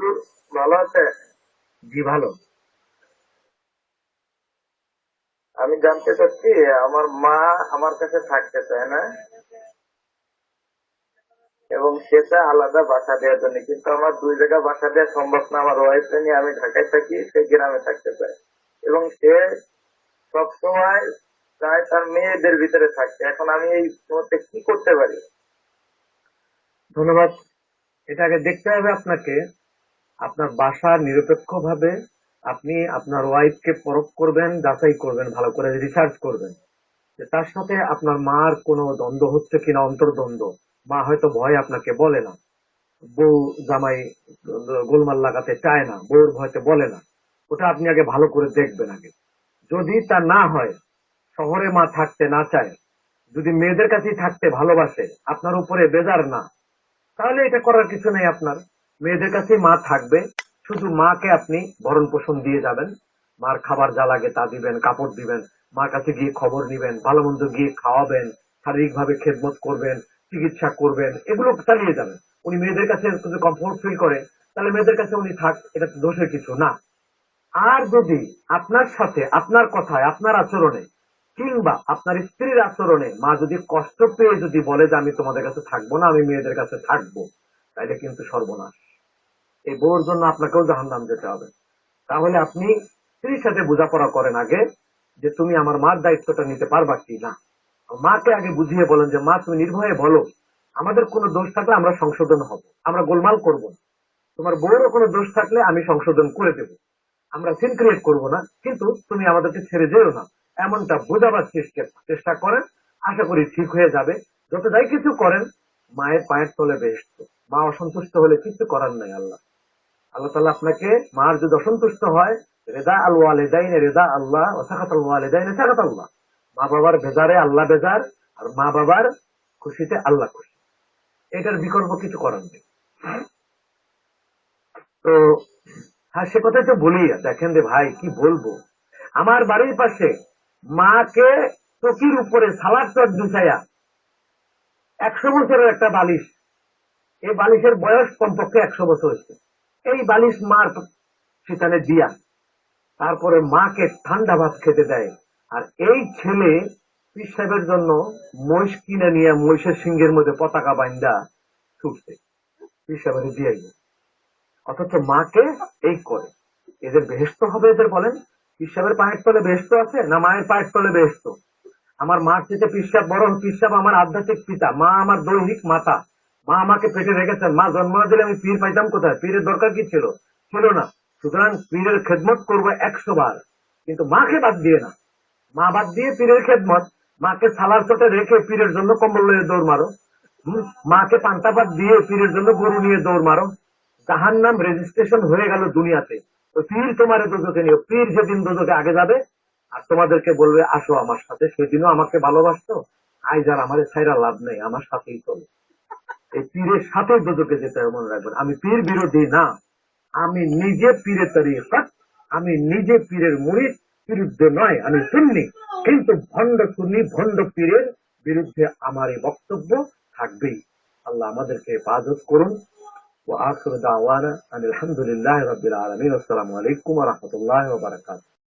হুজুর ভালো আছে? জি ভালো। আমি জানতে চাচ্ছি, আমার মা আমার কাছে থাকতে চায় না এবং সে চায় আলাদা বাসা দেওয়ার জন্য, কিন্তু আমার দুই জায়গা বাসা দেওয়া সম্ভব না। আমার ওয়াইফ নিয়ে আমি ঢাকায় থাকি, সে গ্রামে থাকতে চায় এবং সে সবসময় চায় তার মেয়েদের ভিতরে থাকতে। এখন আমি এই মুহূর্তে কি করতে পারি? ধন্যবাদ। এটাকে দেখতে হবে আপনাকে। আপনার বাসা নিরপেক্ষভাবে আপনি আপনার ওয়াইফকে পরখ করবেন, যাচাই করবেন, ভালো করে রিসার্চ করবেন যে তার সাথে আপনার মার কোনো দ্বন্দ্ব হচ্ছে কিনা, অন্তর্দ্বন্দ্ব। মা হয়তো ভয় আপনাকে বলে না, বউ জামাই গোলমাল লাগাতে চায় না, বউর ভয়তে বলে না। ওটা আপনি আগে ভালো করে দেখবেন আগে। যদি তা না হয়, শহরে মা থাকতে না চায়, যদি মেয়েদের কাছেই থাকতে ভালোবাসে, আপনার উপরে বেজার না, তাহলে এটা করার কিছু নেই আপনার। মেয়েদের কাছেই মা থাকবে, শুধু মাকে আপনি ভরণ পোষণ দিয়ে যাবেন। মার খাবার যা লাগে তা দিবেন, কাপড় দিবেন, মার কাছে গিয়ে খবর নিবেন, ভালো মন্দ গিয়ে খাওয়াবেন, শারীরিক ভাবে খেদমত করবেন, চিকিৎসা করবেন, এগুলো চালিয়ে যাবেন। উনি মেয়েদের কাছে যদি কমফোর্ট ফিল করে, তাহলে মেয়েদের কাছে উনি থাক, এটা তো দোষের কিছু না। আর যদি আপনার সাথে, আপনার কথায়, আপনার আচরণে কিংবা আপনার স্ত্রীর আচরণে মা যদি কষ্ট পেয়ে যদি বলে যে আমি তোমাদের কাছে থাকবো না, আমি মেয়েদের কাছে থাকবো, তাহলে কিন্তু সর্বনাশ। এই বউর জন্য আপনাকেও জাহান্নাম যেতে হবে। তাহলে আপনি স্ত্রীর সাথে বোঝাপড়া করেন আগে, যে তুমি আমার মার দায়িত্বটা নিতে পারবা কি না। মাকে আগে বুঝিয়ে বলেন যে মা তুমি নির্ভয়ে বলো, আমাদের কোনো দোষ থাকলে আমরা সংশোধন হব, আমরা গোলমাল করব না। তোমার বউরও কোনো দোষ থাকলে আমি সংশোধন করে দেব, আমরা সিন ক্রিয়েট করবো না, কিন্তু তুমি আমাদেরকে ছেড়ে যেও না, এমনটা বোঝাবার চেষ্টা করেন। আশা করি ঠিক হয়ে যাবে। যত যাই কিছু করেন, মায়ের পায়ের তলে বেহেশত। মা অসন্তুষ্ট হলে কিছু করার নাই। আল্লাহ আল্লাহ তাআলা আপনাকে, মার যদি অসন্তুষ্ট হয়, রেদা আল ওয়ালিদাইনে রেদা আল্লাহ ও সাখাত আল ওয়ালিদাইনে সাখাত আল্লাহ। মা বাবার বেজারে আল্লাহ বেজার, আর মা বাবার খুশিতে আল্লাহ খুশি। এটার বিকল্প কিছু করার নেই। তো হ্যাঁ, সে কথাই তো বলি। দেখেন রে ভাই, কি বলবো, আমার বাড়ির পাশে মাকে চকির উপরে সালাদ চট বিছাইয়া 100 বছরের একটা বালিশ, এই বালিশের বয়স কমপক্ষে 100 বছর হয়েছে, এই বালিশ মার সেখানে দিয়া তারপরে মাকে ঠান্ডা ভাত খেতে দেয়। আর এই ছেলে পীর সাহেবের জন্য মহিষ কিনে নিয়ে মহিষের সিংহের মধ্যে পতাকা বাইন্দা ছুটছে পীর সাহেবের দিয়ে। অথচ মাকে এই করে। এদের বেহেশত হবে এদের, বলেন? পীর সাহেবের পায়ের তলে বেহেশত আছে না মায়ের পায়ের তলে বেহেশত? আমার মার চেয়ে পীর সাহেব বড়। পীর সাহেব আমার আধ্যাত্মিক পিতা, মা আমার দৈহিক মাতা। মা আমাকে পেটে রেখেছেন, মা জন্ম না দিলে আমি পীর পাইতাম কোথায়? পীরের দরকার কি ছিল? ছিল না। সুতরাং পীরের খেদমত করবো 100 বার, কিন্তু মাকে বাদ দিয়ে না। মা বাদ দিয়ে পীরের খেদমত। মাকে সালার চটে রেখে পীরের জন্য কম্বল নিয়ে দৌড় মারো। মাকে পান্তা ভাত দিয়ে পীরের জন্য গরু নিয়ে দৌড় মারো। জাহান্নাম রেজিস্ট্রেশন হয়ে গেল দুনিয়াতে। তো পীর তোমার দোজখে নিও। পীর যেদিন দোজখে আগে যাবে আর তোমাদেরকে বলবে আসো আমার সাথে, সেদিনও আমাকে ভালোবাসতো, আজ আর আমার ছাইরা লাভ নেই, আমার সাথেই চলো। এই পীরের সাথে দোজখে যেতে হবে, মনে রাখবেন। আমি পীর বিরোধী না, আমি নিজে পীরের তরিকত, আমি নিজে পীরের মুরিদ, বিরুদ্ধে নয়, আমি সুন্নি। কিন্তু ভণ্ড সুন্নি, ভণ্ড পীরের বিরুদ্ধে আমার এই বক্তব্য থাকবেই। আল্লাহ আমাদেরকে হেফাজত করুন। وآخر دعوانا أن الحمد لله رب العالمين والسلام عليكم ورحمة الله وبركاته.